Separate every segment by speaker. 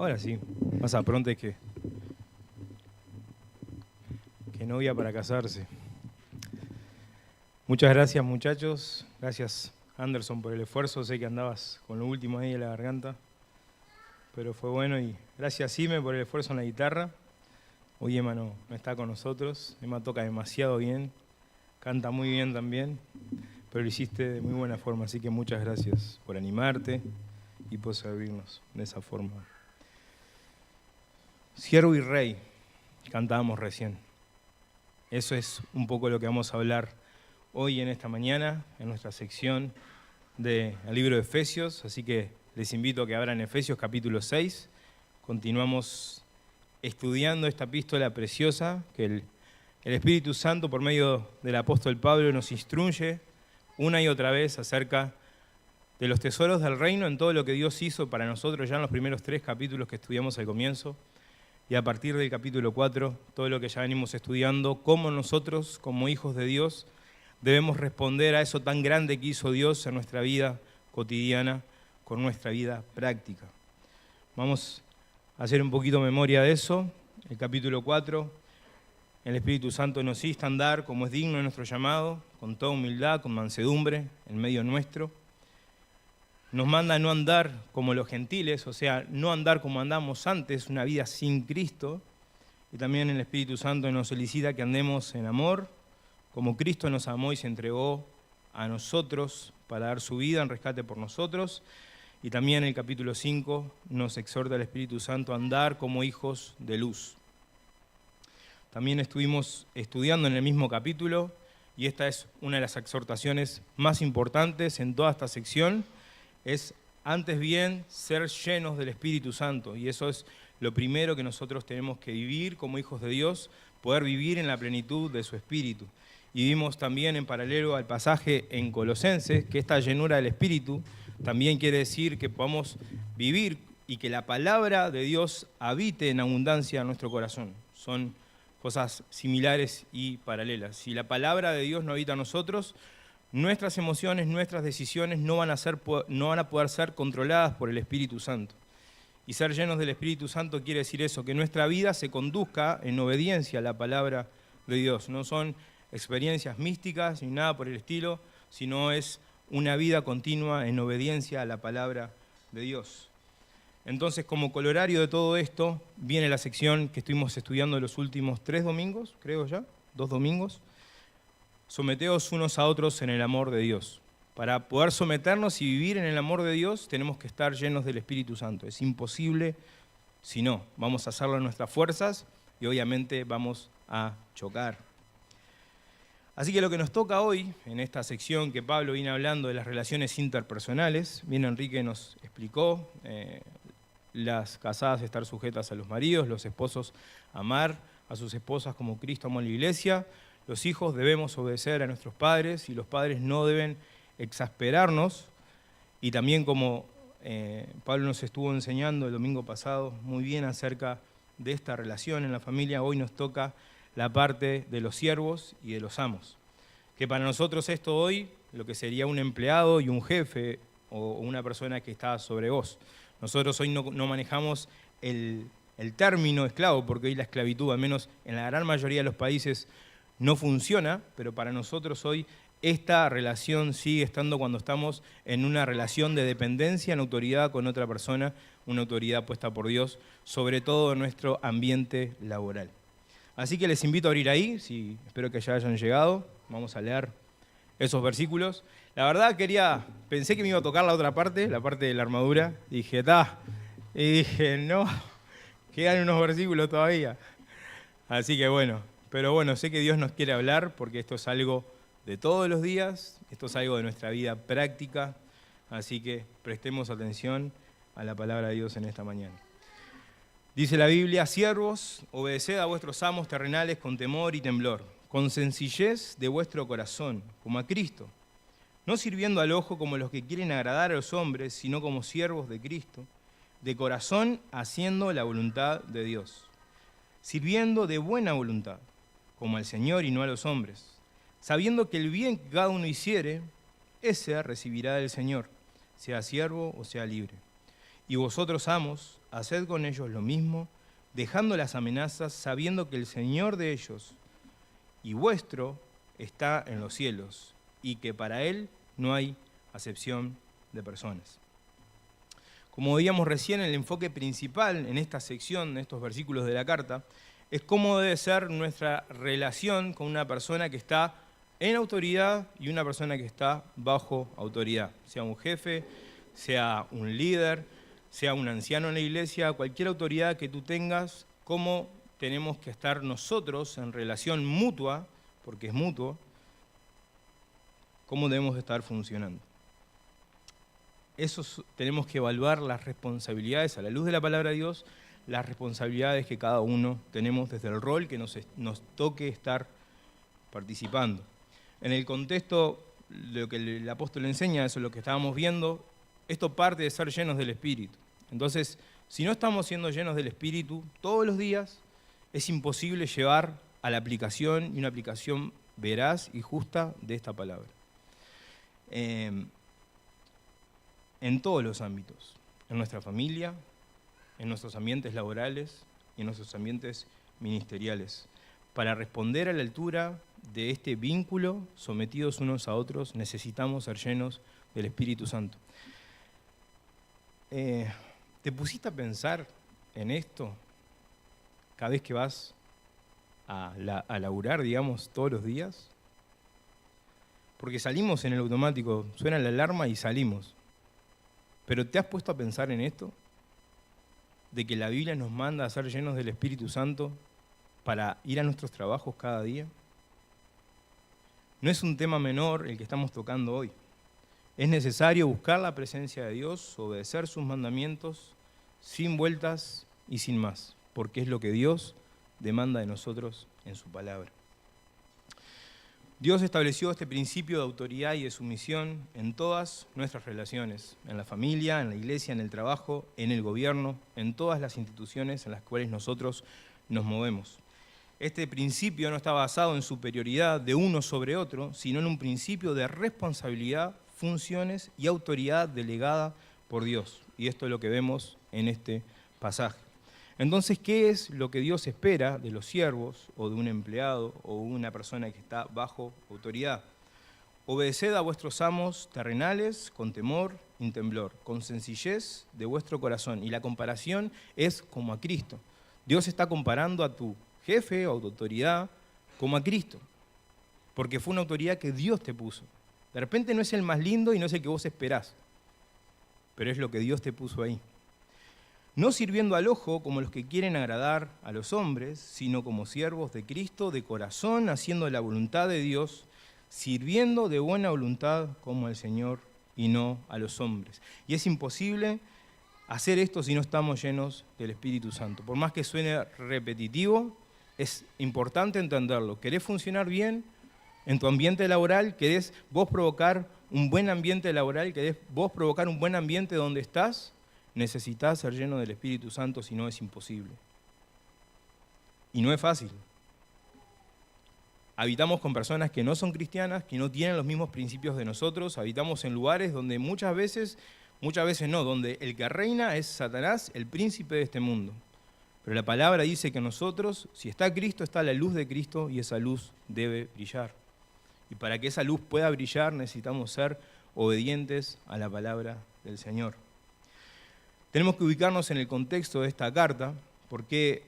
Speaker 1: Ahora sí, más apronte que novia para casarse. Muchas gracias, muchachos. Gracias, Anderson, por el esfuerzo. Sé que andabas con lo último ahí de la garganta, pero fue bueno. Y gracias, Sime, por el esfuerzo en la guitarra. Hoy Emma no está con nosotros. Emma toca demasiado bien, canta muy bien también, pero lo hiciste de muy buena forma. Así que muchas gracias por animarte y por servirnos de esa forma. Siervo y Rey, cantábamos recién. Eso es un poco lo que vamos a hablar hoy en esta mañana, en nuestra sección del libro de Efesios. Así que les invito a que abran Efesios capítulo 6. Continuamos estudiando esta epístola preciosa que el Espíritu Santo, por medio del apóstol Pablo, nos instruye una y otra vez acerca de los tesoros del reino en todo lo que Dios hizo para nosotros ya en los primeros 3 capítulos que estudiamos al comienzo. Y a partir del capítulo 4, todo lo que ya venimos estudiando, cómo nosotros, como hijos de Dios, debemos responder a eso tan grande que hizo Dios en nuestra vida cotidiana, con nuestra vida práctica. Vamos a hacer un poquito memoria de eso. El capítulo 4, el Espíritu Santo nos insta a andar como es digno de nuestro llamado, con toda humildad, con mansedumbre, en medio nuestro. Nos manda a no andar como los gentiles, o sea, no andar como andamos antes, una vida sin Cristo. Y también el Espíritu Santo nos solicita que andemos en amor, como Cristo nos amó y se entregó a nosotros para dar su vida en rescate por nosotros. Y también el capítulo 5 nos exhorta el Espíritu Santo a andar como hijos de luz. También estuvimos estudiando en el mismo capítulo, y esta es una de las exhortaciones más importantes en toda esta sección, es antes bien ser llenos del Espíritu Santo, y eso es lo primero que nosotros tenemos que vivir como hijos de Dios, poder vivir en la plenitud de su Espíritu. Y vimos también en paralelo al pasaje en Colosenses que esta llenura del Espíritu también quiere decir que podamos vivir y que la palabra de Dios habite en abundancia en nuestro corazón. Son cosas similares y paralelas. Si la palabra de Dios no habita en nosotros, nuestras emociones, nuestras decisiones no van a poder ser controladas por el Espíritu Santo. Y ser llenos del Espíritu Santo quiere decir eso, que nuestra vida se conduzca en obediencia a la palabra de Dios. No son experiencias místicas ni nada por el estilo, sino es una vida continua en obediencia a la palabra de Dios. Entonces, como colorario de todo esto, viene la sección que estuvimos estudiando los últimos 3 domingos, creo ya, 2 domingos. Someteos unos a otros en el amor de Dios. Para poder someternos y vivir en el amor de Dios, tenemos que estar llenos del Espíritu Santo. Es imposible si no. Vamos a hacerlo en nuestras fuerzas y obviamente vamos a chocar. Así que lo que nos toca hoy, en esta sección que Pablo viene hablando de las relaciones interpersonales, bien Enrique nos explicó, las casadas estar sujetas a los maridos, los esposos amar a sus esposas como Cristo amó a la iglesia, los hijos debemos obedecer a nuestros padres y los padres no deben exasperarnos. Y también como Pablo nos estuvo enseñando el domingo pasado muy bien acerca de esta relación en la familia, hoy nos toca la parte de los siervos y de los amos. Que para nosotros esto hoy, lo que sería un empleado y un jefe o una persona que está sobre vos. Nosotros hoy no manejamos el término esclavo, porque hoy la esclavitud, al menos en la gran mayoría de los países, no funciona, pero para nosotros hoy esta relación sigue estando cuando estamos en una relación de dependencia en autoridad con otra persona, una autoridad puesta por Dios, sobre todo en nuestro ambiente laboral. Así que les invito a abrir ahí, espero que ya hayan llegado, vamos a leer esos versículos. La verdad pensé que me iba a tocar la otra parte, la parte de la armadura, y dije, no, quedan unos versículos todavía. Así que bueno. Pero bueno, sé que Dios nos quiere hablar porque esto es algo de todos los días, esto es algo de nuestra vida práctica, así que prestemos atención a la palabra de Dios en esta mañana. Dice la Biblia, siervos, obedeced a vuestros amos terrenales con temor y temblor, con sencillez de vuestro corazón, como a Cristo, no sirviendo al ojo como los que quieren agradar a los hombres, sino como siervos de Cristo, de corazón haciendo la voluntad de Dios, sirviendo de buena voluntad, como al Señor y no a los hombres, sabiendo que el bien que cada uno hiciere, ese recibirá del Señor, sea siervo o sea libre. Y vosotros, amos, haced con ellos lo mismo, dejando las amenazas, sabiendo que el Señor de ellos y vuestro está en los cielos, y que para Él no hay acepción de personas. Como veíamos recién, el enfoque principal en esta sección, en estos versículos de la carta, es cómo debe ser nuestra relación con una persona que está en autoridad y una persona que está bajo autoridad, sea un jefe, sea un líder, sea un anciano en la iglesia, cualquier autoridad que tú tengas, cómo tenemos que estar nosotros en relación mutua, porque es mutuo, cómo debemos estar funcionando. Tenemos que evaluar las responsabilidades a la luz de la palabra de Dios, las responsabilidades que cada uno tenemos desde el rol que nos toque estar participando. En el contexto de lo que el apóstol enseña, eso es lo que estábamos viendo, esto parte de ser llenos del Espíritu. Entonces, si no estamos siendo llenos del Espíritu todos los días, es imposible llevar a la aplicación y una aplicación veraz y justa de esta palabra. En todos los ámbitos, en nuestra familia, en nuestros ambientes laborales y en nuestros ambientes ministeriales. Para responder a la altura de este vínculo, sometidos unos a otros, necesitamos ser llenos del Espíritu Santo. ¿Te pusiste a pensar en esto cada vez que vas a laburar, digamos, todos los días? Porque salimos en el automático, suena la alarma y salimos. ¿Pero te has puesto a pensar en esto? De que la Biblia nos manda a ser llenos del Espíritu Santo para ir a nuestros trabajos cada día. No es un tema menor el que estamos tocando hoy. Es necesario buscar la presencia de Dios, obedecer sus mandamientos, sin vueltas y sin más, porque es lo que Dios demanda de nosotros en su palabra. Dios estableció este principio de autoridad y de sumisión en todas nuestras relaciones, en la familia, en la iglesia, en el trabajo, en el gobierno, en todas las instituciones en las cuales nosotros nos movemos. Este principio no está basado en superioridad de uno sobre otro, sino en un principio de responsabilidad, funciones y autoridad delegada por Dios. Y esto es lo que vemos en este pasaje. Entonces, ¿qué es lo que Dios espera de los siervos o de un empleado o una persona que está bajo autoridad? Obedeced a vuestros amos terrenales con temor y temblor, con sencillez de vuestro corazón. Y la comparación es como a Cristo. Dios está comparando a tu jefe o a tu autoridad como a Cristo, porque fue una autoridad que Dios te puso. De repente no es el más lindo y no es el que vos esperás, pero es lo que Dios te puso ahí. No sirviendo al ojo como los que quieren agradar a los hombres, sino como siervos de Cristo, de corazón, haciendo la voluntad de Dios, sirviendo de buena voluntad como al Señor y no a los hombres. Y es imposible hacer esto si no estamos llenos del Espíritu Santo. Por más que suene repetitivo, es importante entenderlo. ¿Querés funcionar bien en tu ambiente laboral? ¿Querés vos provocar un buen ambiente laboral? ¿Querés vos provocar un buen ambiente donde estás? Necesitas ser lleno del Espíritu Santo, si no es imposible. Y no es fácil. Habitamos con personas que no son cristianas, que no tienen los mismos principios de nosotros. Habitamos en lugares donde muchas veces no, donde el que reina es Satanás, el príncipe de este mundo. Pero la palabra dice que nosotros, si está Cristo, está la luz de Cristo y esa luz debe brillar. Y para que esa luz pueda brillar necesitamos ser obedientes a la palabra del Señor. Tenemos que ubicarnos en el contexto de esta carta, porque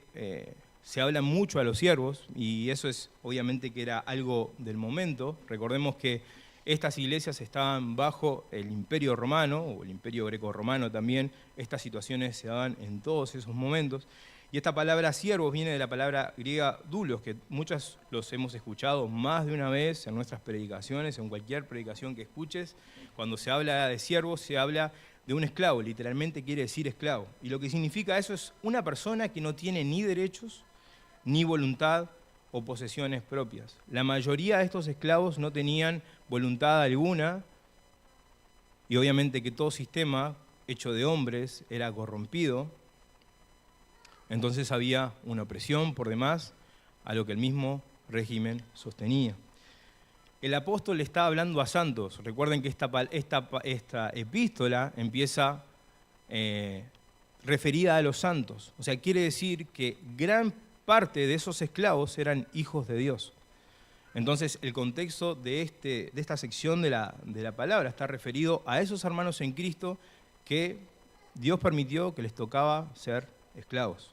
Speaker 1: se habla mucho a los siervos, y eso es obviamente que era algo del momento. Recordemos que estas iglesias estaban bajo el Imperio Romano, o el Imperio Greco-Romano también. Estas situaciones se daban en todos esos momentos. Y esta palabra siervos viene de la palabra griega doulos, que muchos los hemos escuchado más de una vez en nuestras predicaciones, en cualquier predicación que escuches. Cuando se habla de siervos, se habla de un esclavo, literalmente quiere decir esclavo. Y lo que significa eso es una persona que no tiene ni derechos, ni voluntad o posesiones propias. La mayoría de estos esclavos no tenían voluntad alguna, y obviamente que todo sistema hecho de hombres era corrompido. Entonces había una opresión por demás a lo que el mismo régimen sostenía. El apóstol le está hablando a santos. Recuerden que esta epístola empieza referida a los santos. O sea, quiere decir que gran parte de esos esclavos eran hijos de Dios. Entonces, el contexto de esta sección de la palabra está referido a esos hermanos en Cristo que Dios permitió que les tocaba ser esclavos.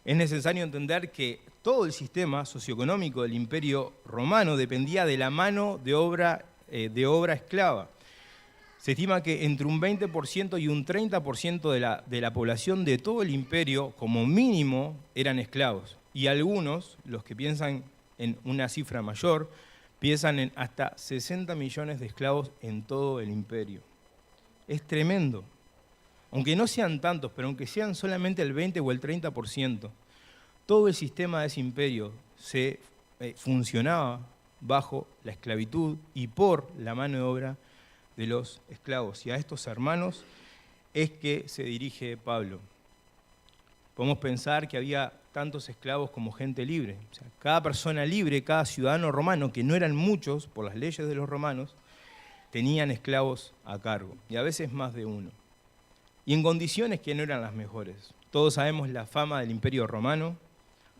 Speaker 1: Es necesario entender que todo el sistema socioeconómico del Imperio Romano dependía de la mano de obra esclava. Se estima que entre un 20% y un 30% de la población de todo el imperio, como mínimo, eran esclavos. Y algunos, los que piensan en una cifra mayor, piensan en hasta 60 millones de esclavos en todo el imperio. Es tremendo. Aunque no sean tantos, pero aunque sean solamente el 20 o el 30%, todo el sistema de ese imperio funcionaba bajo la esclavitud y por la mano de obra de los esclavos. Y a estos hermanos es que se dirige Pablo. Podemos pensar que había tantos esclavos como gente libre. O sea, cada persona libre, cada ciudadano romano, que no eran muchos por las leyes de los romanos, tenían esclavos a cargo, y a veces más de uno. Y en condiciones que no eran las mejores. Todos sabemos la fama del Imperio Romano,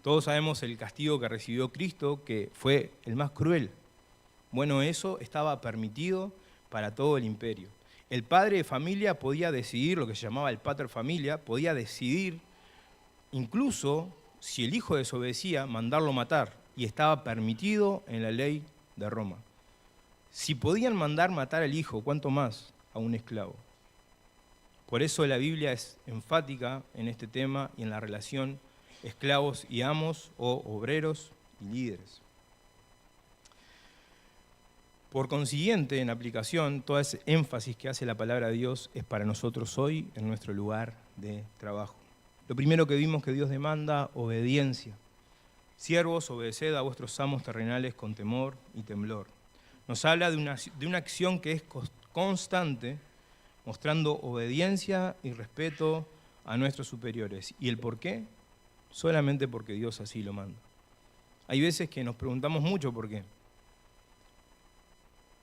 Speaker 1: todos sabemos el castigo que recibió Cristo, que fue el más cruel. Bueno, eso estaba permitido para todo el imperio. El padre de familia podía decidir, lo que se llamaba el pater familia, podía decidir, incluso si el hijo desobedecía, mandarlo matar, y estaba permitido en la ley de Roma. Si podían mandar matar al hijo, ¿cuánto más a un esclavo? Por eso la Biblia es enfática en este tema y en la relación esclavos y amos, o obreros y líderes. Por consiguiente, en aplicación, todo ese énfasis que hace la palabra de Dios es para nosotros hoy en nuestro lugar de trabajo. Lo primero que vimos que Dios demanda, obediencia. Siervos, obedeced a vuestros amos terrenales con temor y temblor. Nos habla de una acción que es constante, mostrando obediencia y respeto a nuestros superiores. ¿Y el por qué? Solamente porque Dios así lo manda. Hay veces que nos preguntamos mucho por qué.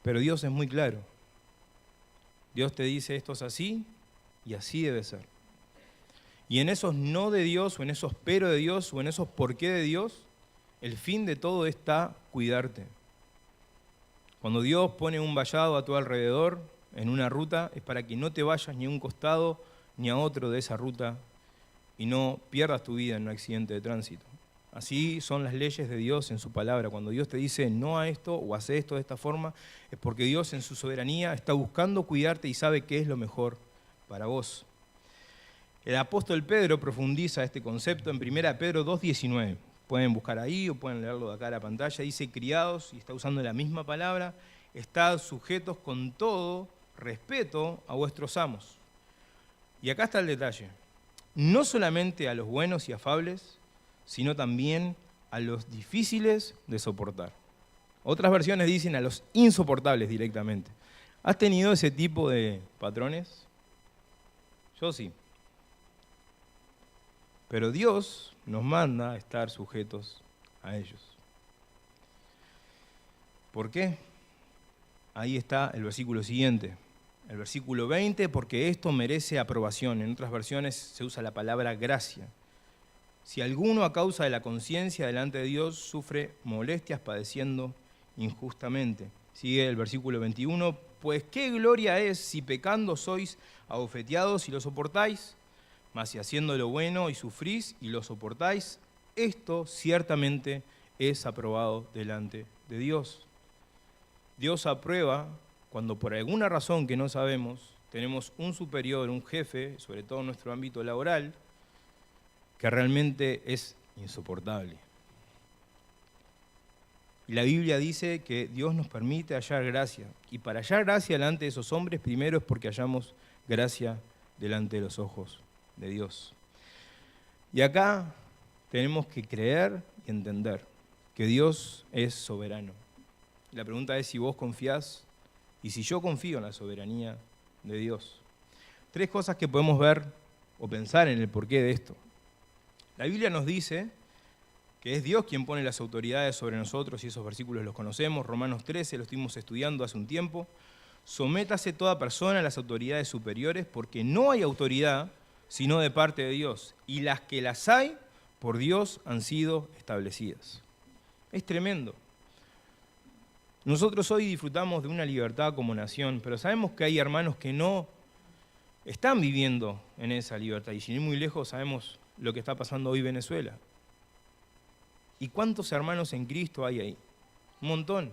Speaker 1: Pero Dios es muy claro. Dios te dice esto es así y así debe ser. Y en esos no de Dios, o en esos pero de Dios, o en esos por qué de Dios, el fin de todo está cuidarte. Cuando Dios pone un vallado a tu alrededor en una ruta, es para que no te vayas ni a un costado ni a otro de esa ruta y no pierdas tu vida en un accidente de tránsito. Así son las leyes de Dios en su palabra. Cuando Dios te dice no a esto o hace esto de esta forma, es porque Dios en su soberanía está buscando cuidarte y sabe qué es lo mejor para vos. El apóstol Pedro profundiza este concepto en 1 Pedro 2:19. Pueden buscar ahí o pueden leerlo de acá a la pantalla. Dice, criados, y está usando la misma palabra, estad sujetos con todo respeto a vuestros amos. Y acá está el detalle. No solamente a los buenos y afables, sino también a los difíciles de soportar. Otras versiones dicen a los insoportables directamente. ¿Has tenido ese tipo de patrones? Yo sí. Pero Dios nos manda a estar sujetos a ellos. ¿Por qué? Ahí está el versículo siguiente. El versículo 20, porque esto merece aprobación. En otras versiones se usa la palabra gracia. Si alguno a causa de la conciencia delante de Dios sufre molestias padeciendo injustamente. Sigue el versículo 21, pues qué gloria es si pecando sois abofeteados y lo soportáis, mas si haciendo lo bueno y sufrís y lo soportáis, esto ciertamente es aprobado delante de Dios. Dios aprueba cuando por alguna razón que no sabemos, tenemos un superior, un jefe, sobre todo en nuestro ámbito laboral, que realmente es insoportable. Y la Biblia dice que Dios nos permite hallar gracia. Y para hallar gracia delante de esos hombres, primero es porque hallamos gracia delante de los ojos de Dios. Y acá tenemos que creer y entender que Dios es soberano. La pregunta es si vos confiás y si yo confío en la soberanía de Dios. Tres cosas que podemos ver o pensar en el porqué de esto. La Biblia nos dice que es Dios quien pone las autoridades sobre nosotros, y esos versículos los conocemos. Romanos 13, lo estuvimos estudiando hace un tiempo. Sométase toda persona a las autoridades superiores, porque no hay autoridad sino de parte de Dios. Y las que las hay, por Dios han sido establecidas. Es tremendo. Nosotros hoy disfrutamos de una libertad como nación, pero sabemos que hay hermanos que no están viviendo en esa libertad. Y sin ir muy lejos, sabemos lo que está pasando hoy en Venezuela. ¿Y cuántos hermanos en Cristo hay ahí? Un montón.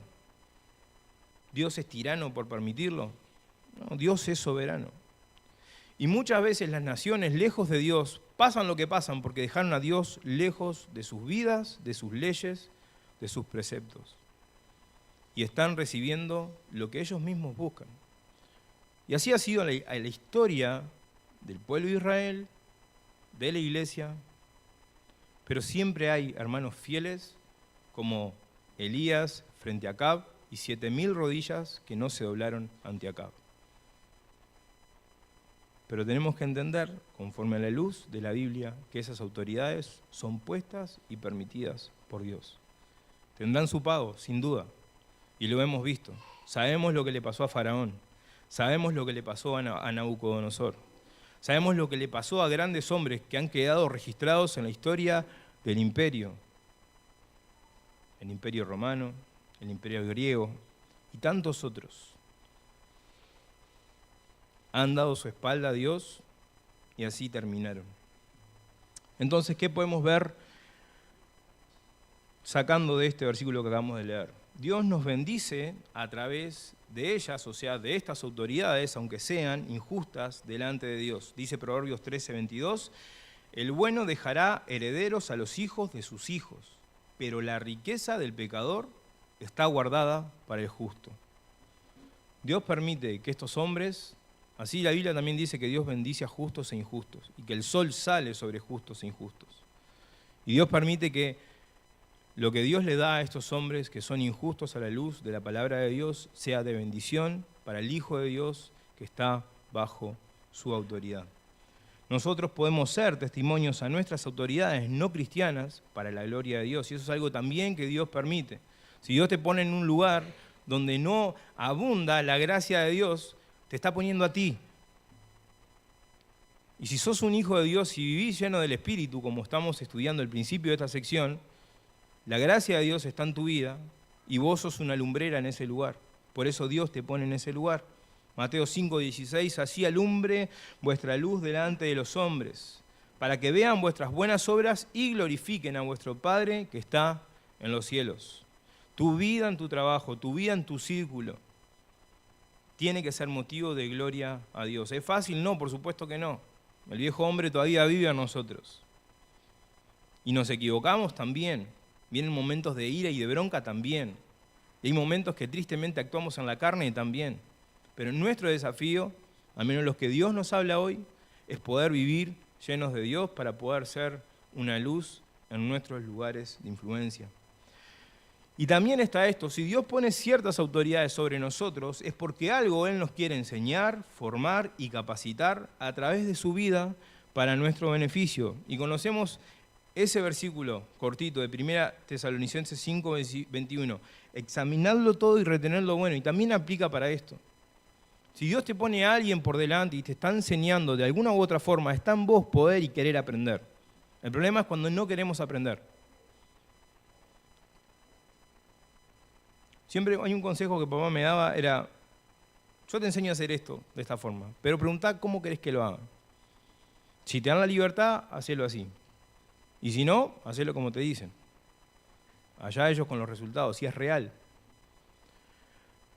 Speaker 1: ¿Dios es tirano por permitirlo? No, Dios es soberano. Y muchas veces las naciones lejos de Dios pasan lo que pasan porque dejaron a Dios lejos de sus vidas, de sus leyes, de sus preceptos. Y están recibiendo lo que ellos mismos buscan. Y así ha sido la historia del pueblo de Israel, de la iglesia, pero siempre hay hermanos fieles como Elías frente a Acab y 7.000 rodillas que no se doblaron ante Acab. Pero tenemos que entender, conforme a la luz de la Biblia, que esas autoridades son puestas y permitidas por Dios. Tendrán su pago, sin duda, y lo hemos visto. Sabemos lo que le pasó a Faraón, sabemos lo que le pasó a Nabucodonosor, sabemos lo que le pasó a grandes hombres que han quedado registrados en la historia del imperio. El imperio romano, el imperio griego y tantos otros. Han dado su espalda a Dios y así terminaron. Entonces, ¿qué podemos ver sacando de este versículo que acabamos de leer? Dios nos bendice a través de ellas, o sea, de estas autoridades, aunque sean injustas delante de Dios. Dice Proverbios 13:22, el bueno dejará herederos a los hijos de sus hijos, pero la riqueza del pecador está guardada para el justo. Dios permite que estos hombres, así la Biblia también dice que Dios bendice a justos e injustos, y que el sol sale sobre justos e injustos. Y Dios permite que lo que Dios le da a estos hombres que son injustos a la luz de la palabra de Dios sea de bendición para el Hijo de Dios que está bajo su autoridad. Nosotros podemos ser testimonios a nuestras autoridades no cristianas para la gloria de Dios, y eso es algo también que Dios permite. Si Dios te pone en un lugar donde no abunda la gracia de Dios, te está poniendo a ti. Y si sos un hijo de Dios y vivís lleno del Espíritu, como estamos estudiando al principio de esta sección, la gracia de Dios está en tu vida y vos sos una lumbrera en ese lugar. Por eso Dios te pone en ese lugar. Mateo 5:16, así alumbre vuestra luz delante de los hombres, para que vean vuestras buenas obras y glorifiquen a vuestro Padre que está en los cielos. Tu vida en tu trabajo, tu vida en tu círculo, tiene que ser motivo de gloria a Dios. ¿Es fácil? No, por supuesto que no. El viejo hombre todavía vive en nosotros. Y nos equivocamos también. Vienen momentos de ira y de bronca también. Y hay momentos que tristemente actuamos en la carne también. Pero nuestro desafío, al menos los que Dios nos habla hoy, es poder vivir llenos de Dios para poder ser una luz en nuestros lugares de influencia. Y también está esto, si Dios pone ciertas autoridades sobre nosotros, es porque algo Él nos quiere enseñar, formar y capacitar a través de su vida para nuestro beneficio. Y conocemos ese versículo cortito de 1 Tesalonicenses 5:21, examinadlo todo y retened lo bueno, y también aplica para esto. Si Dios te pone a alguien por delante y te está enseñando de alguna u otra forma, está en vos poder y querer aprender. El problema es cuando no queremos aprender. Siempre hay un consejo que papá me daba, era, yo te enseño a hacer esto de esta forma, pero preguntá cómo querés que lo haga. Si te dan la libertad, hacelo así. Y si no, hacelo como te dicen. Allá ellos con los resultados, si es real.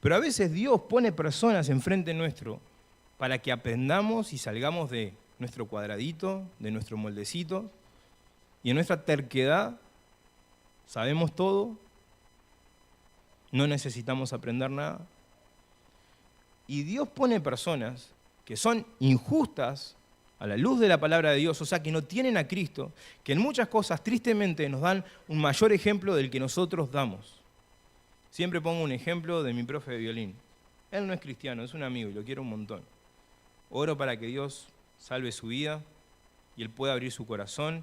Speaker 1: Pero a veces Dios pone personas enfrente nuestro para que aprendamos y salgamos de nuestro cuadradito, de nuestro moldecito, y en nuestra terquedad sabemos todo, no necesitamos aprender nada. Y Dios pone personas que son injustas a la luz de la palabra de Dios, o sea, que no tienen a Cristo, que en muchas cosas tristemente nos dan un mayor ejemplo del que nosotros damos. Siempre pongo un ejemplo de mi profe de violín. Él no es cristiano, es un amigo y lo quiero un montón. Oro para que Dios salve su vida y él pueda abrir su corazón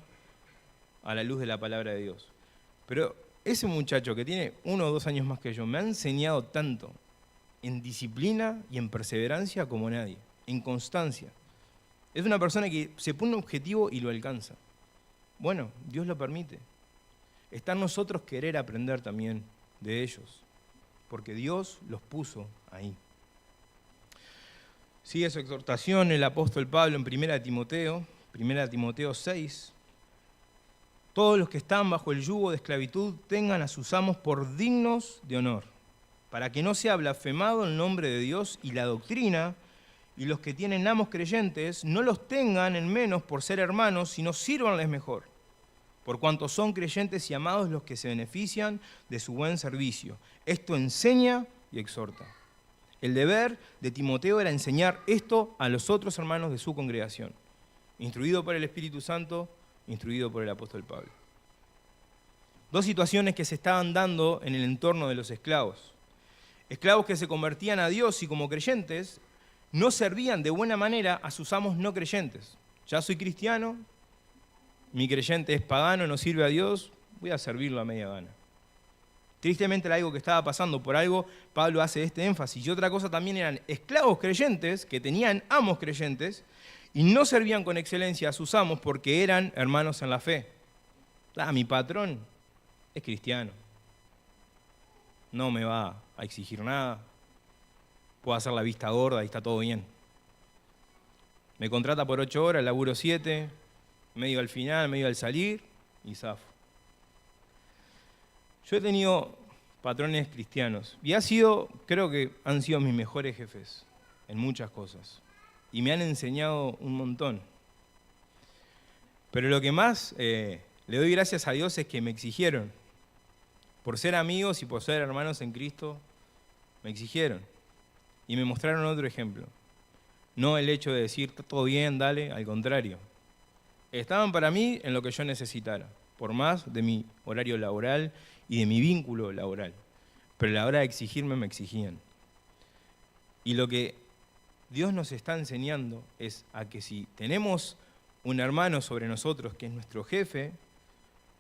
Speaker 1: a la luz de la palabra de Dios. Pero ese muchacho que tiene 1 o 2 años más que yo me ha enseñado tanto en disciplina y en perseverancia como nadie, en constancia. Es una persona que se pone un objetivo y lo alcanza. Bueno, Dios lo permite. Está en nosotros querer aprender también de ellos, porque Dios los puso ahí. Sigue su exhortación el apóstol Pablo en 1 Timoteo 6. Todos los que están bajo el yugo de esclavitud tengan a sus amos por dignos de honor, para que no sea blasfemado el nombre de Dios y la doctrina, y los que tienen amos creyentes no los tengan en menos por ser hermanos, sino sírvanles mejor, por cuanto son creyentes y amados los que se benefician de su buen servicio. Esto enseña y exhorta. El deber de Timoteo era enseñar esto a los otros hermanos de su congregación, instruido por el Espíritu Santo, instruido por el apóstol Pablo. Dos situaciones que se estaban dando en el entorno de los esclavos. Esclavos que se convertían a Dios y como creyentes no servían de buena manera a sus amos no creyentes. Ya soy cristiano, mi creyente es pagano, no sirve a Dios, voy a servirlo a media gana. Tristemente era algo que estaba pasando, por algo Pablo hace este énfasis. Y otra cosa también eran esclavos creyentes que tenían amos creyentes y no servían con excelencia a sus amos porque eran hermanos en la fe. Mi patrón es cristiano, no me va a exigir nada, puedo hacer la vista gorda y está todo bien. Me contrata por 8 horas, laburo 7, medio al final, medio al salir y zafo. Yo he tenido patrones cristianos y creo que han sido mis mejores jefes en muchas cosas y me han enseñado un montón. Pero lo que más le doy gracias a Dios es que me exigieron. Por ser amigos y por ser hermanos en Cristo, me exigieron y me mostraron otro ejemplo. No el hecho de decir, está todo bien, dale, al contrario. Estaban para mí en lo que yo necesitara, por más de mi horario laboral y de mi vínculo laboral. Pero a la hora de exigirme, me exigían. Y lo que Dios nos está enseñando es a que si tenemos un hermano sobre nosotros que es nuestro jefe,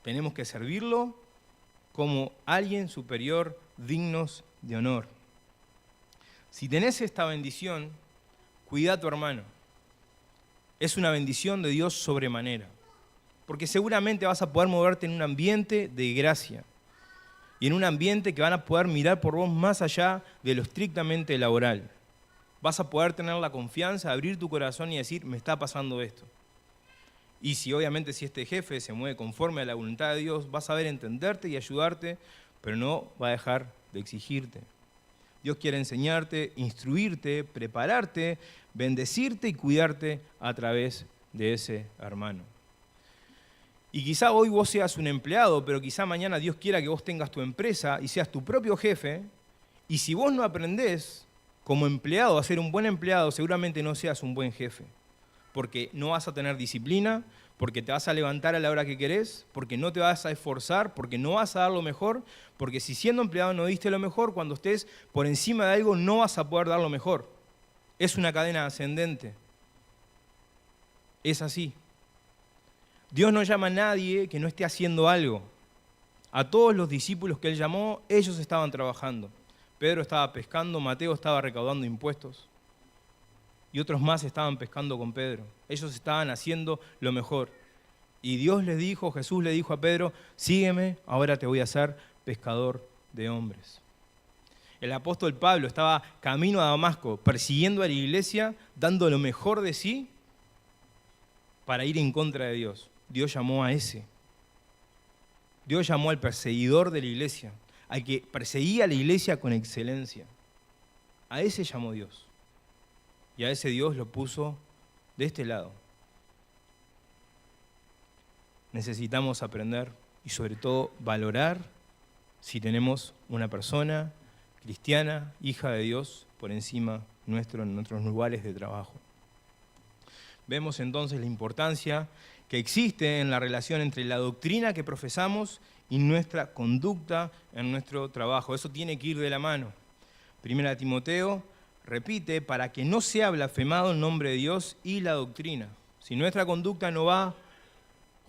Speaker 1: tenemos que servirlo como alguien superior, dignos de honor. Si tenés esta bendición, cuida a tu hermano. Es una bendición de Dios sobremanera, porque seguramente vas a poder moverte en un ambiente de gracia y en un ambiente que van a poder mirar por vos más allá de lo estrictamente laboral. Vas a poder tener la confianza, abrir tu corazón y decir, me está pasando esto. Y si este jefe se mueve conforme a la voluntad de Dios, vas a saber entenderte y ayudarte, pero no va a dejar de exigirte. Dios quiere enseñarte, instruirte, prepararte, bendecirte y cuidarte a través de ese hermano. Y quizá hoy vos seas un empleado, pero quizá mañana Dios quiera que vos tengas tu empresa y seas tu propio jefe. Y si vos no aprendés como empleado a ser un buen empleado, seguramente no seas un buen jefe. Porque no vas a tener disciplina, porque te vas a levantar a la hora que querés, porque no te vas a esforzar, porque no vas a dar lo mejor, porque si siendo empleado no diste lo mejor, cuando estés por encima de algo no vas a poder dar lo mejor. Es una cadena ascendente. Es así. Dios no llama a nadie que no esté haciendo algo. A todos los discípulos que Él llamó, ellos estaban trabajando. Pedro estaba pescando, Mateo estaba recaudando impuestos. Y otros más estaban pescando con Pedro. Ellos estaban haciendo lo mejor. Y Jesús le dijo a Pedro, sígueme, ahora te voy a hacer pescador de hombres. El apóstol Pablo estaba camino a Damasco, persiguiendo a la iglesia, dando lo mejor de sí para ir en contra de Dios. Dios llamó a ese. Dios llamó al perseguidor de la iglesia, al que perseguía a la iglesia con excelencia. A ese llamó Dios. Y a ese Dios lo puso de este lado. Necesitamos aprender y sobre todo valorar si tenemos una persona cristiana, hija de Dios, por encima nuestro en nuestros lugares de trabajo. Vemos entonces la importancia que existe en la relación entre la doctrina que profesamos y nuestra conducta en nuestro trabajo. Eso tiene que ir de la mano. 1 Timoteo repite, para que no sea blasfemado el nombre de Dios y la doctrina. Si nuestra conducta no va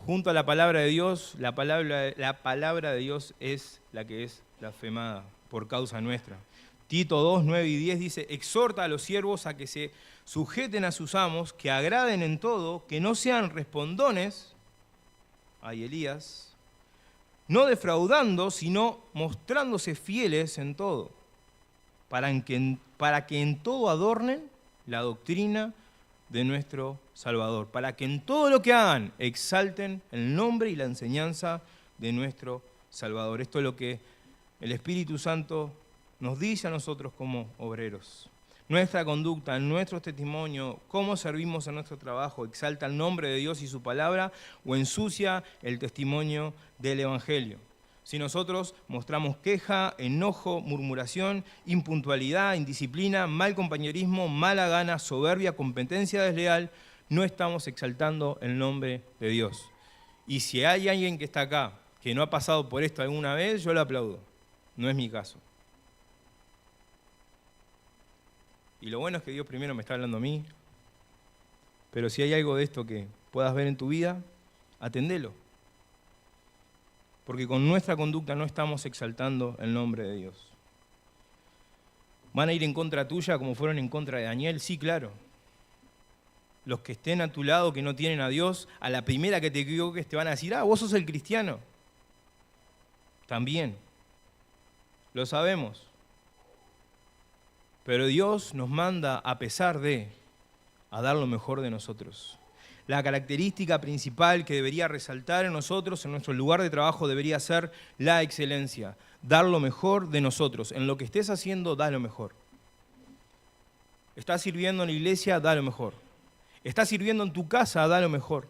Speaker 1: junto a la palabra de Dios, la palabra de Dios es la que es blasfemada por causa nuestra. Tito 2, 9 y 10 dice, exhorta a los siervos a que se sujeten a sus amos, que agraden en todo, que no sean respondones, ay Elías, no defraudando, sino mostrándose fieles en todo, para que en todo adornen la doctrina de nuestro Salvador, para que en todo lo que hagan exalten el nombre y la enseñanza de nuestro Salvador. Esto es lo que el Espíritu Santo nos dice a nosotros como obreros. Nuestra conducta, nuestro testimonio, cómo servimos en nuestro trabajo, exalta el nombre de Dios y su palabra o ensucia el testimonio del Evangelio. Si nosotros mostramos queja, enojo, murmuración, impuntualidad, indisciplina, mal compañerismo, mala gana, soberbia, competencia desleal, no estamos exaltando el nombre de Dios. Y si hay alguien que está acá que no ha pasado por esto alguna vez, yo lo aplaudo. No es mi caso. Y lo bueno es que Dios primero me está hablando a mí, pero si hay algo de esto que puedas ver en tu vida, atendelo. Porque con nuestra conducta no estamos exaltando el nombre de Dios. ¿Van a ir en contra tuya como fueron en contra de Daniel? Sí, claro. Los que estén a tu lado, que no tienen a Dios, a la primera que te equivoques te van a decir, vos sos el cristiano. También. Lo sabemos. Pero Dios nos manda, a pesar de, a dar lo mejor de nosotros. La característica principal que debería resaltar en nosotros, en nuestro lugar de trabajo, debería ser la excelencia. Dar lo mejor de nosotros. En lo que estés haciendo, da lo mejor. ¿Estás sirviendo en la iglesia? Da lo mejor. ¿Estás sirviendo en tu casa? Da lo mejor.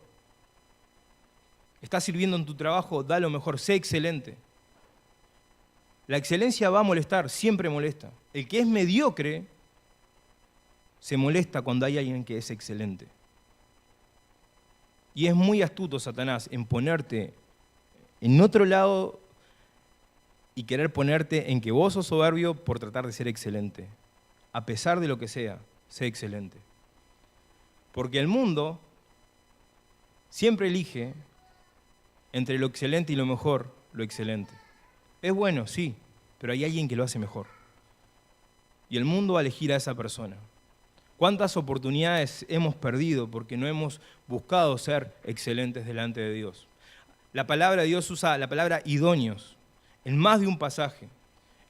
Speaker 1: ¿Estás sirviendo en tu trabajo? Da lo mejor. Sé excelente. La excelencia va a molestar, siempre molesta. El que es mediocre se molesta cuando hay alguien que es excelente. Y es muy astuto Satanás en ponerte en otro lado y querer ponerte en que vos sos soberbio por tratar de ser excelente. A pesar de lo que sea, sé excelente. Porque el mundo siempre elige entre lo excelente y lo mejor, lo excelente. Es bueno, sí, pero hay alguien que lo hace mejor. Y el mundo va a elegir a esa persona. ¿Cuántas oportunidades hemos perdido porque no hemos buscado ser excelentes delante de Dios? La palabra de Dios usa la palabra idóneos en más de un pasaje.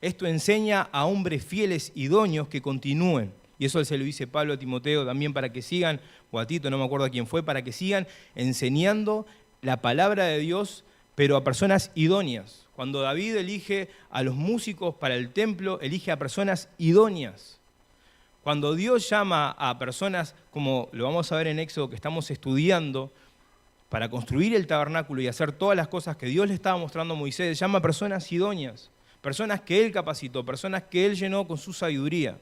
Speaker 1: Esto enseña a hombres fieles idóneos que continúen. Y eso se lo dice Pablo a Timoteo también para que sigan, o a Tito, no me acuerdo a quién fue, para que sigan enseñando la palabra de Dios, pero a personas idóneas. Cuando David elige a los músicos para el templo, elige a personas idóneas. Cuando Dios llama a personas, como lo vamos a ver en Éxodo, que estamos estudiando, para construir el tabernáculo y hacer todas las cosas que Dios le estaba mostrando a Moisés, llama a personas idóneas, personas que Él capacitó, personas que Él llenó con su sabiduría,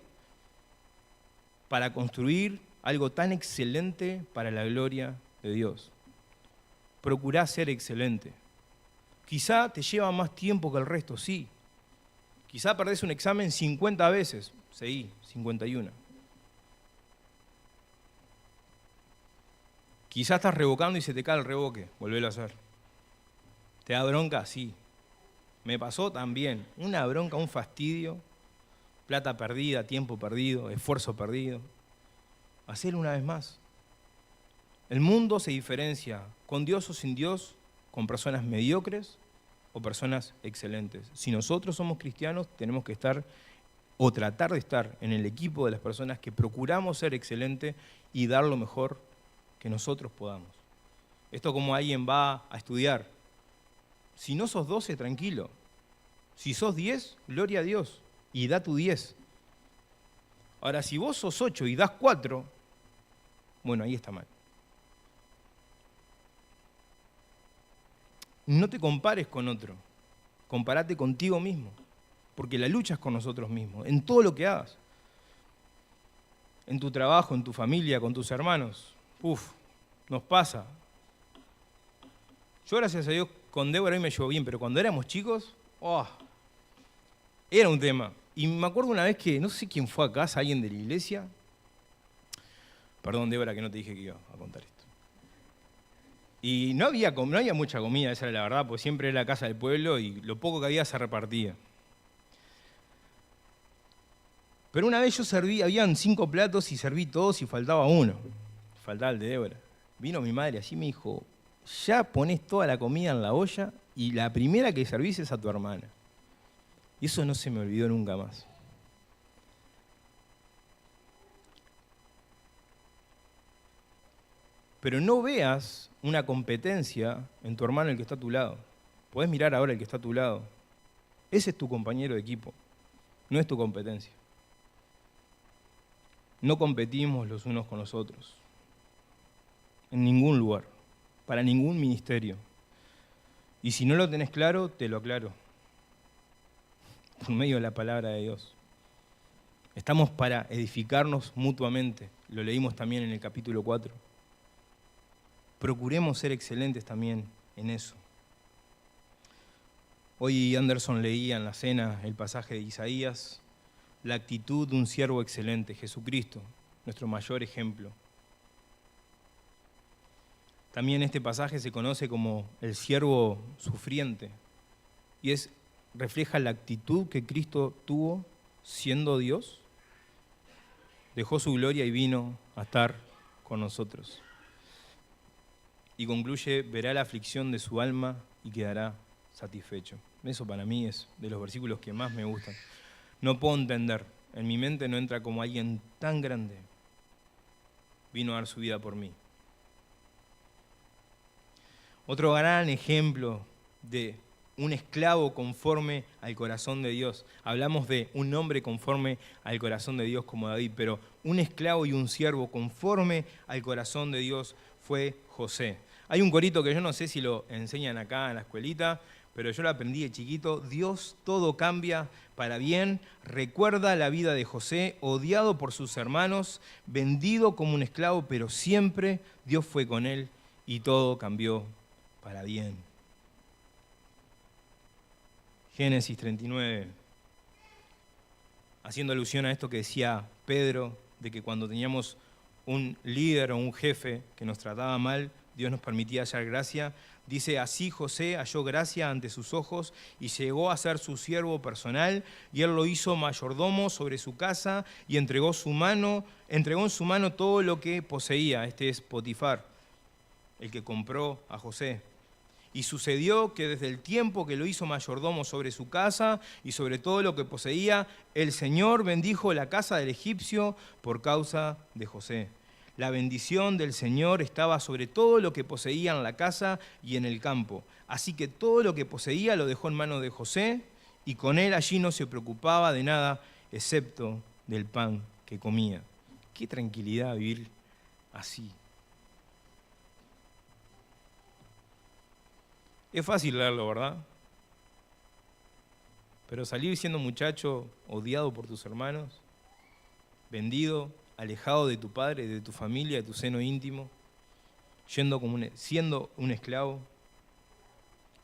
Speaker 1: para construir algo tan excelente para la gloria de Dios. Procurá ser excelente. Quizá te lleva más tiempo que el resto, sí. Quizá perdés un examen 50 veces, seguí, 51. Quizá estás revocando y se te cae el revoque, volvélo a hacer. ¿Te da bronca? Sí. Me pasó también. Una bronca, un fastidio, plata perdida, tiempo perdido, esfuerzo perdido. Hacelo una vez más. El mundo se diferencia con Dios o sin Dios, con personas mediocres o personas excelentes. Si nosotros somos cristianos, tenemos que estar o tratar de estar en el equipo de las personas que procuramos ser excelentes y dar lo mejor que nosotros podamos. Esto como alguien va a estudiar. Si no sos 12, tranquilo. Si sos 10, gloria a Dios y da tu 10. Ahora, si vos sos 8 y das 4, bueno, ahí está mal. No te compares con otro, compárate contigo mismo, porque la lucha es con nosotros mismos, en todo lo que hagas. En tu trabajo, en tu familia, con tus hermanos. Nos pasa. Yo, gracias a Dios, con Débora hoy me llevo bien, pero cuando éramos chicos, era un tema. Y me acuerdo una vez que, no sé quién fue a casa, alguien de la iglesia. Perdón, Débora, que no te dije que iba a contar esto. Y no había mucha comida, esa era la verdad, porque siempre era la casa del pueblo y lo poco que había se repartía. Pero una vez yo serví, habían 5 platos y serví todos y faltaba uno. Faltaba el de Débora. Vino mi madre así y me dijo, ya pones toda la comida en la olla y la primera que servís es a tu hermana. Y eso no se me olvidó nunca más. Pero no veas una competencia en tu hermano el que está a tu lado. Podés mirar ahora el que está a tu lado. Ese es tu compañero de equipo, no es tu competencia. No competimos los unos con los otros, en ningún lugar, para ningún ministerio. Y si no lo tenés claro, te lo aclaro, por medio de la palabra de Dios. Estamos para edificarnos mutuamente, lo leímos también en el capítulo 4. Procuremos ser excelentes también en eso. Hoy Anderson leía en la cena el pasaje de Isaías, la actitud de un siervo excelente, Jesucristo, nuestro mayor ejemplo. También este pasaje se conoce como el siervo sufriente y refleja la actitud que Cristo tuvo siendo Dios. Dejó su gloria y vino a estar con nosotros. Y concluye, verá la aflicción de su alma y quedará satisfecho. Eso para mí es de los versículos que más me gustan. No puedo entender, en mi mente no entra como alguien tan grande vino a dar su vida por mí. Otro gran ejemplo de un esclavo conforme al corazón de Dios. Hablamos de un hombre conforme al corazón de Dios como David, pero un esclavo y un siervo conforme al corazón de Dios fue José. Hay un corito que yo no sé si lo enseñan acá en la escuelita, pero yo lo aprendí de chiquito. Dios todo cambia para bien. Recuerda la vida de José, odiado por sus hermanos, vendido como un esclavo, pero siempre Dios fue con él y todo cambió para bien. Génesis 39, haciendo alusión a esto que decía Pedro, de que cuando teníamos un líder o un jefe que nos trataba mal, Dios nos permitía hallar gracia. Dice, así José halló gracia ante sus ojos y llegó a ser su siervo personal, y él lo hizo mayordomo sobre su casa y entregó en su mano todo lo que poseía. Este es Potifar, el que compró a José. Y sucedió que desde el tiempo que lo hizo mayordomo sobre su casa y sobre todo lo que poseía, el Señor bendijo la casa del egipcio por causa de José. La bendición del Señor estaba sobre todo lo que poseía en la casa y en el campo. Así que todo lo que poseía lo dejó en manos de José, y con él allí no se preocupaba de nada, excepto del pan que comía. Qué tranquilidad vivir así. Es fácil leerlo, ¿verdad? Pero salir siendo muchacho odiado por tus hermanos, vendido, alejado de tu padre, de tu familia, de tu seno íntimo, siendo un esclavo,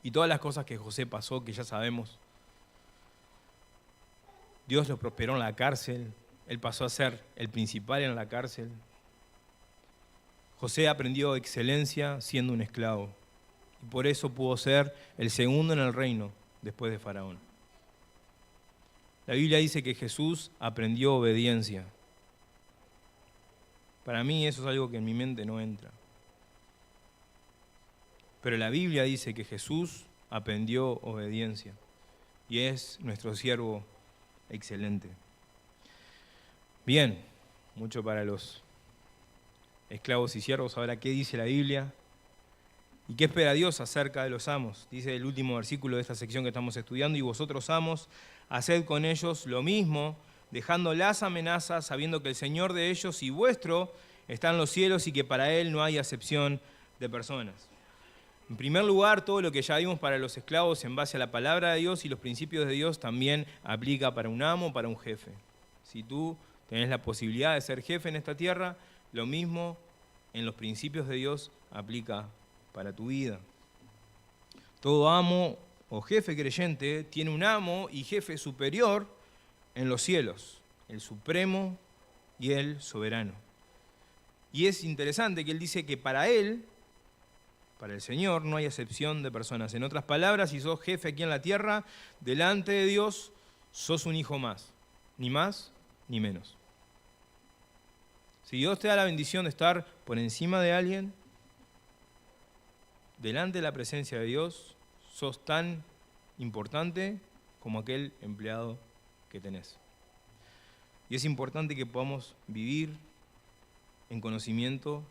Speaker 1: y todas las cosas que José pasó, que ya sabemos. Dios lo prosperó en la cárcel, él pasó a ser el principal en la cárcel. José aprendió excelencia siendo un esclavo, y por eso pudo ser el segundo en el reino después de Faraón. La Biblia dice que Jesús aprendió obediencia. Para mí eso es algo que en mi mente no entra. Pero la Biblia dice que Jesús aprendió obediencia y es nuestro siervo excelente. Bien, mucho para los esclavos y siervos. Ahora, ¿qué dice la Biblia? ¿Y qué espera Dios acerca de los amos? Dice el último versículo de esta sección que estamos estudiando: y vosotros, amos, haced con ellos lo mismo, dejando las amenazas, sabiendo que el Señor de ellos y vuestro está en los cielos y que para Él no hay acepción de personas. En primer lugar, todo lo que ya vimos para los esclavos en base a la palabra de Dios y los principios de Dios también aplica para un amo, para un jefe. Si tú tenés la posibilidad de ser jefe en esta tierra, lo mismo en los principios de Dios aplica para tu vida. Todo amo o jefe creyente tiene un amo y jefe superior en los cielos, el supremo y el soberano. Y es interesante que él dice que para él, para el Señor, no hay acepción de personas. En otras palabras, si sos jefe aquí en la tierra, delante de Dios sos un hijo más, ni ni menos. Si Dios te da la bendición de estar por encima de alguien, delante de la presencia de Dios, sos tan importante como aquel empleado que tenés. Y es importante que podamos vivir en conocimiento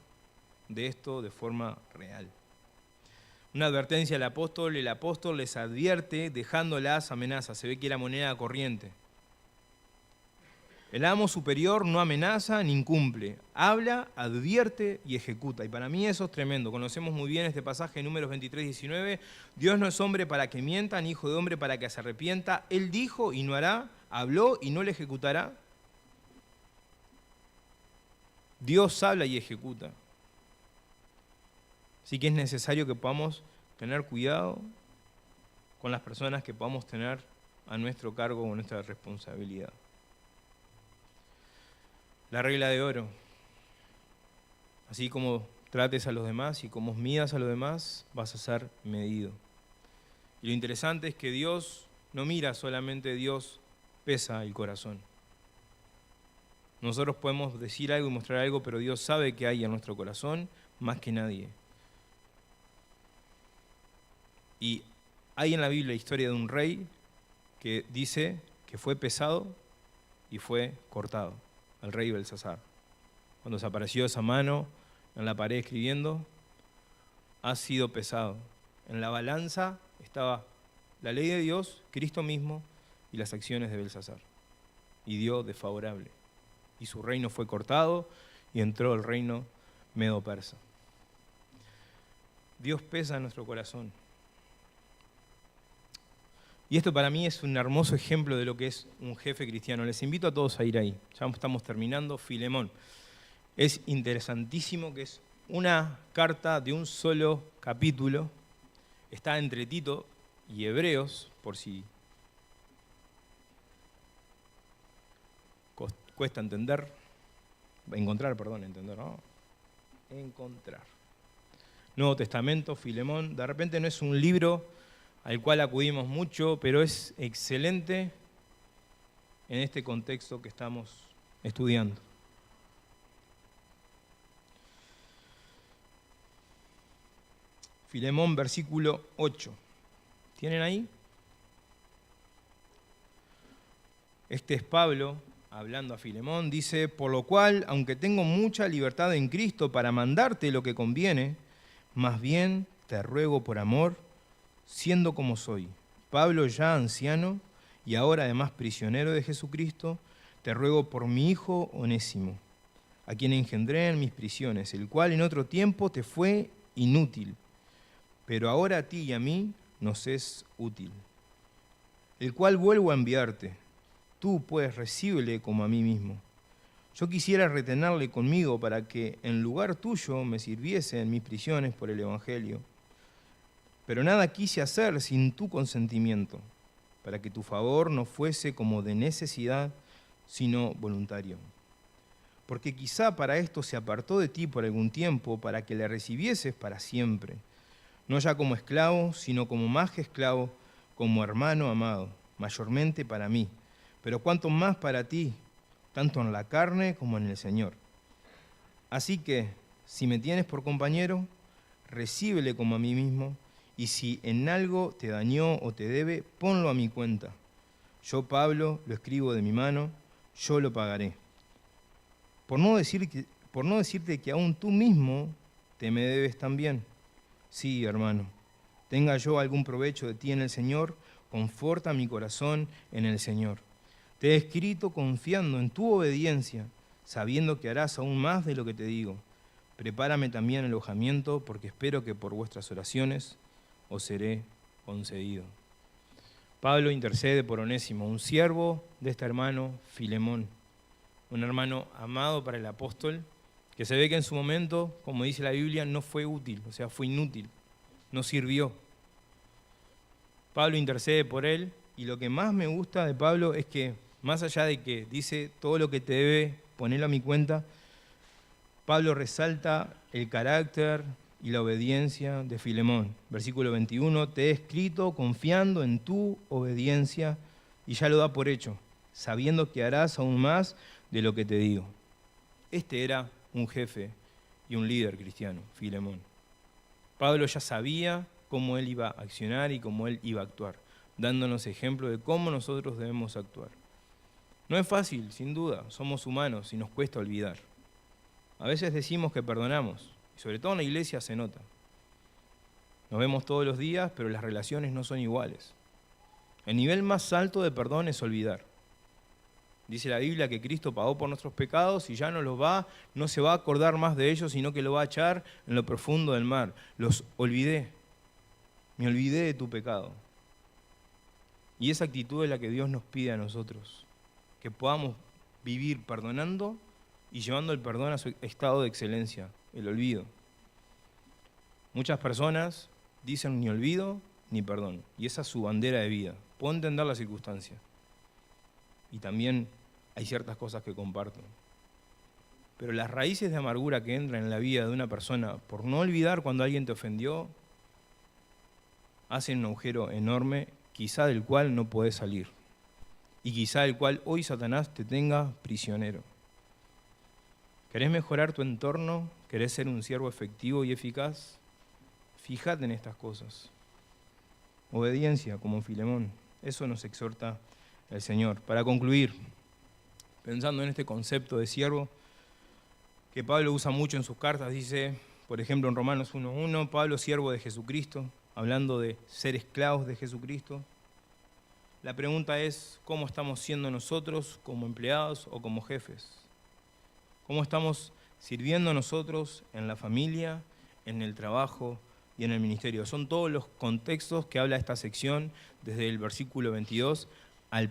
Speaker 1: de esto de forma real. Una advertencia al apóstol: el apóstol les advierte dejando las amenazas. Se ve que era moneda corriente. El amo superior no amenaza ni incumple, habla, advierte y ejecuta. Y para mí eso es tremendo. Conocemos muy bien este pasaje en Números 23, 19. Dios no es hombre para que mienta, ni hijo de hombre para que se arrepienta. Él dijo y no hará, habló y no le ejecutará. Dios habla y ejecuta. Así que es necesario que podamos tener cuidado con las personas que podamos tener a nuestro cargo o nuestra responsabilidad. La regla de oro: así como trates a los demás y como midas a los demás, vas a ser medido. Y lo interesante es que Dios no mira solamente, Dios pesa el corazón. Nosotros podemos decir algo y mostrar algo, pero Dios sabe que hay en nuestro corazón más que nadie. Y hay en la Biblia la historia de un rey que dice que fue pesado y fue cortado, al rey Belsasar. Cuando se apareció esa mano en la pared escribiendo, ha sido pesado. En la balanza estaba la ley de Dios, Cristo mismo y las acciones de Belsasar. Y dio desfavorable. Y su reino fue cortado y entró el reino medo-persa. Dios pesa en nuestro corazón. Y esto para mí es un hermoso ejemplo de lo que es un jefe cristiano. Les invito a todos a ir ahí. Ya estamos terminando. Filemón. Es interesantísimo que es una carta de un solo capítulo. Está entre Tito y Hebreos, por si cuesta entender. Encontrar, ¿no? Encontrar. Nuevo Testamento, Filemón. De repente no es un libro al cual acudimos mucho, pero es excelente en este contexto que estamos estudiando. Filemón, versículo 8. ¿Tienen ahí? Este es Pablo hablando a Filemón. Dice: por lo cual, aunque tengo mucha libertad en Cristo para mandarte lo que conviene, más bien te ruego por amor, siendo como soy, Pablo ya anciano y ahora además prisionero de Jesucristo, te ruego por mi hijo Onésimo, a quien engendré en mis prisiones, el cual en otro tiempo te fue inútil, pero ahora a ti y a mí nos es útil, el cual vuelvo a enviarte. Tú pues recíbele como a mí mismo. Yo quisiera retenerle conmigo para que en lugar tuyo me sirviese en mis prisiones por el Evangelio. Pero nada quise hacer sin tu consentimiento, para que tu favor no fuese como de necesidad, sino voluntario. Porque quizá para esto se apartó de ti por algún tiempo, para que le recibieses para siempre, no ya como esclavo, sino como más que esclavo, como hermano amado, mayormente para mí, pero cuanto más para ti, tanto en la carne como en el Señor. Así que, si me tienes por compañero, recíbele como a mí mismo, y si en algo te dañó o te debe, ponlo a mi cuenta. Yo, Pablo, lo escribo de mi mano, yo lo pagaré. Por no decirte que aún tú mismo te me debes también. Sí, hermano, tenga yo algún provecho de ti en el Señor, conforta mi corazón en el Señor. Te he escrito confiando en tu obediencia, sabiendo que harás aún más de lo que te digo. Prepárame también el alojamiento, porque espero que por vuestras oraciones os seré concedido. Pablo intercede por Onésimo, un siervo de este hermano Filemón, un hermano amado para el apóstol, que se ve que en su momento, como dice la Biblia, no fue útil, o sea, fue inútil, no sirvió. Pablo intercede por él, y lo que más me gusta de Pablo es que, más allá de que dice todo lo que te debe, ponerlo a mi cuenta, Pablo resalta el carácter y la obediencia de Filemón. Versículo 21, te he escrito confiando en tu obediencia, y ya lo da por hecho, sabiendo que harás aún más de lo que te digo. Este era un jefe y un líder cristiano, Filemón. Pablo ya sabía cómo él iba a accionar y cómo él iba a actuar, dándonos ejemplo de cómo nosotros debemos actuar. No es fácil, sin duda, somos humanos y nos cuesta olvidar. A veces decimos que perdonamos, y sobre todo en la iglesia se nota. Nos vemos todos los días, pero las relaciones no son iguales. El nivel más alto de perdón es olvidar. Dice la Biblia que Cristo pagó por nuestros pecados y ya no se va a acordar más de ellos, sino que lo va a echar en lo profundo del mar. Los olvidé, me olvidé de tu pecado. Y esa actitud es la que Dios nos pide a nosotros, que podamos vivir perdonando y llevando el perdón a su estado de excelencia, el olvido. Muchas personas dicen ni olvido ni perdón, y esa es su bandera de vida. Puedo entender la circunstancia. Y también hay ciertas cosas que comparto. Pero las raíces de amargura que entran en la vida de una persona por no olvidar cuando alguien te ofendió, hacen un agujero enorme, quizá del cual no podés salir. Y quizá del cual hoy Satanás te tenga prisionero. ¿Querés mejorar tu entorno? ¿Querés ser un siervo efectivo y eficaz? Fíjate en estas cosas. Obediencia, como Filemón. Eso nos exhorta el Señor. Para concluir, pensando en este concepto de siervo, que Pablo usa mucho en sus cartas, dice, por ejemplo, en Romanos 1:1, Pablo, siervo de Jesucristo, hablando de ser esclavos de Jesucristo. La pregunta es, ¿cómo estamos siendo nosotros como empleados o como jefes? ¿Cómo estamos sirviendo nosotros en la familia, en el trabajo y en el ministerio? Son todos los contextos que habla esta sección, desde el versículo 22 al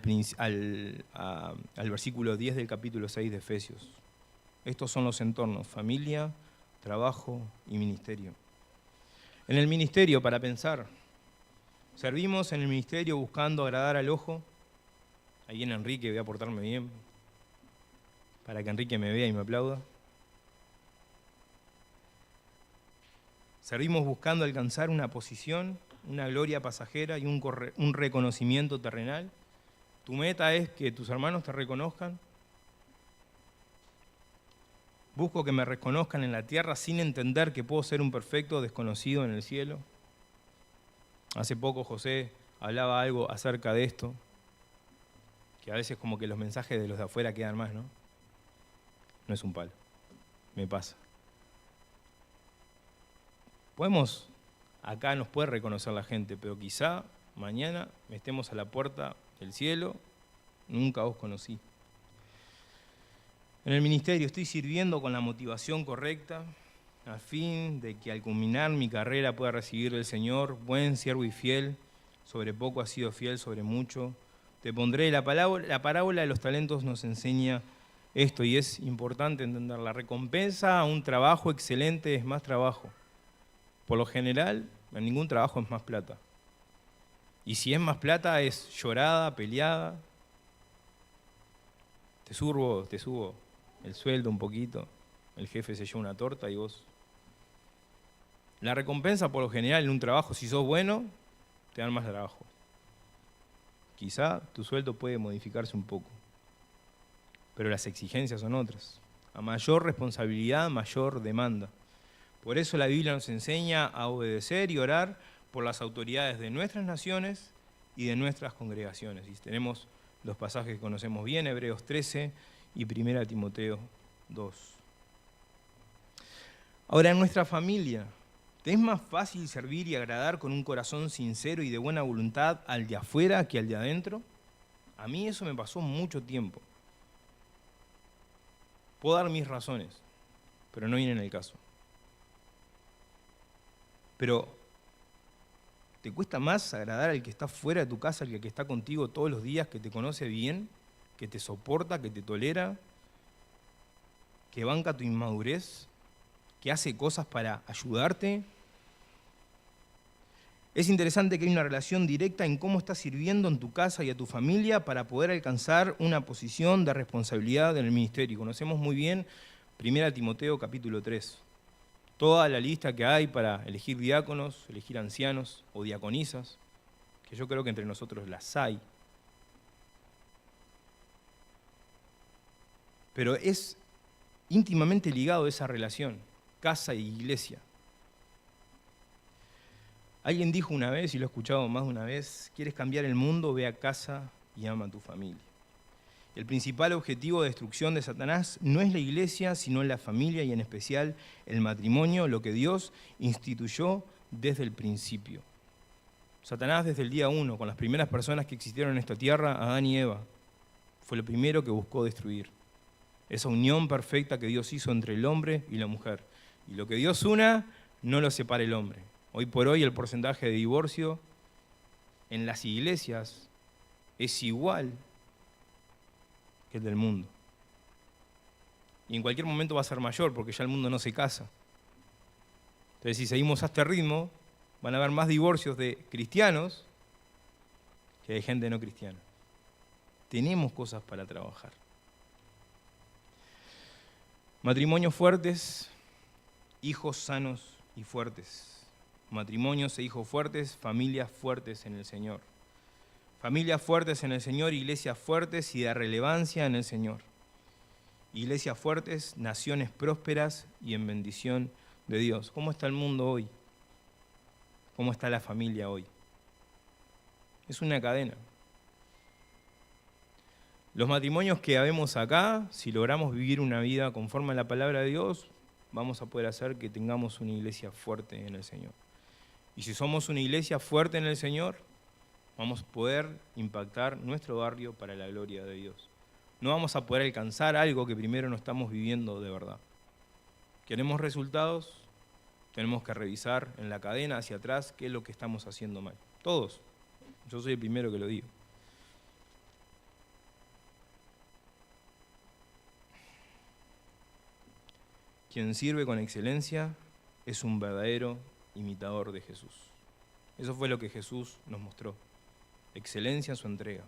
Speaker 1: versículo 10 del capítulo 6 de Efesios. Estos son los entornos: familia, trabajo y ministerio. En el ministerio, para pensar, servimos en el ministerio buscando agradar al ojo. Ahí viene Enrique, voy a portarme bien, para que Enrique me vea y me aplauda. Servimos buscando alcanzar una posición, una gloria pasajera y un reconocimiento terrenal. Tu meta es que tus hermanos te reconozcan. Busco que me reconozcan en la tierra sin entender que puedo ser un perfecto desconocido en el cielo. Hace poco José hablaba algo acerca de esto, que a veces como que los mensajes de los de afuera quedan más, ¿no? No es un palo, me pasa. Acá nos puede reconocer la gente, pero quizá mañana estemos a la puerta del cielo, nunca os conocí. En el ministerio estoy sirviendo con la motivación correcta, a fin de que al culminar mi carrera pueda recibir del Señor, buen siervo y fiel, sobre poco has sido fiel, sobre mucho te pondré. La parábola de los talentos nos enseña esto y es importante entender. La recompensa a un trabajo excelente es más trabajo. Por lo general, en ningún trabajo es más plata. Y si es más plata, es llorada, peleada. Te subo el sueldo un poquito, el jefe se lleva una torta y vos. La recompensa, por lo general, en un trabajo, si sos bueno, te dan más trabajo. Quizá tu sueldo puede modificarse un poco, pero las exigencias son otras. A mayor responsabilidad, mayor demanda. Por eso la Biblia nos enseña a obedecer y orar por las autoridades de nuestras naciones y de nuestras congregaciones. Y tenemos los pasajes que conocemos bien, Hebreos 13 y 1 Timoteo 2. Ahora, en nuestra familia, ¿te es más fácil servir y agradar con un corazón sincero y de buena voluntad al de afuera que al de adentro? A mí eso me pasó mucho tiempo. Puedo dar mis razones, pero no viene en el caso. Pero, ¿te cuesta más agradar al que está fuera de tu casa, al que está contigo todos los días, que te conoce bien, que te soporta, que te tolera, que banca tu inmadurez, que hace cosas para ayudarte? Es interesante que hay una relación directa en cómo estás sirviendo en tu casa y a tu familia para poder alcanzar una posición de responsabilidad en el ministerio. Conocemos muy bien 1 Timoteo capítulo 3. Toda la lista que hay para elegir diáconos, elegir ancianos o diaconisas, que yo creo que entre nosotros las hay. pero es íntimamente ligado a esa relación, casa e iglesia. Alguien dijo una vez, y lo he escuchado más de una vez, ¿quieres cambiar el mundo? Ve a casa y ama a tu familia. El principal objetivo de destrucción de Satanás no es la iglesia, sino la familia y en especial el matrimonio, lo que Dios instituyó desde el principio. Satanás desde el día 1, con las primeras personas que existieron en esta tierra, Adán y Eva, fue lo primero que buscó destruir. Esa unión perfecta que Dios hizo entre el hombre y la mujer. Y lo que Dios una, no lo separa el hombre. Hoy por hoy el porcentaje de divorcio en las iglesias es igual que el del mundo. Y en cualquier momento va a ser mayor, porque ya el mundo no se casa. Entonces, si seguimos a este ritmo, van a haber más divorcios de cristianos que de gente no cristiana. Tenemos cosas para trabajar. Matrimonios fuertes, hijos sanos y fuertes. Matrimonios e hijos fuertes, familias fuertes en el Señor. Familias fuertes en el Señor, iglesias fuertes y de relevancia en el Señor. Iglesias fuertes, naciones prósperas y en bendición de Dios. ¿Cómo está el mundo hoy? ¿Cómo está la familia hoy? Es una cadena. Los matrimonios que habemos acá, si logramos vivir una vida conforme a la palabra de Dios, vamos a poder hacer que tengamos una iglesia fuerte en el Señor. Y si somos una iglesia fuerte en el Señor, vamos a poder impactar nuestro barrio para la gloria de Dios. No vamos a poder alcanzar algo que primero no estamos viviendo de verdad. ¿Queremos resultados? Tenemos que revisar en la cadena hacia atrás qué es lo que estamos haciendo mal. Todos. Yo soy el primero que lo digo. Quien sirve con excelencia es un verdadero imitador de Jesús. Eso fue lo que Jesús nos mostró. Excelencia en su entrega.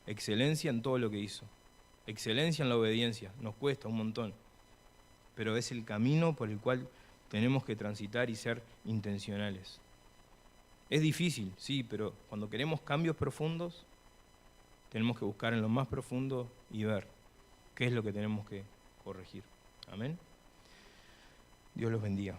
Speaker 1: Excelencia en todo lo que hizo. Excelencia en la obediencia. Nos cuesta un montón. Pero es el camino por el cual tenemos que transitar y ser intencionales. Es difícil, sí, pero cuando queremos cambios profundos, tenemos que buscar en lo más profundo y ver qué es lo que tenemos que corregir. Amén. Dios los bendiga.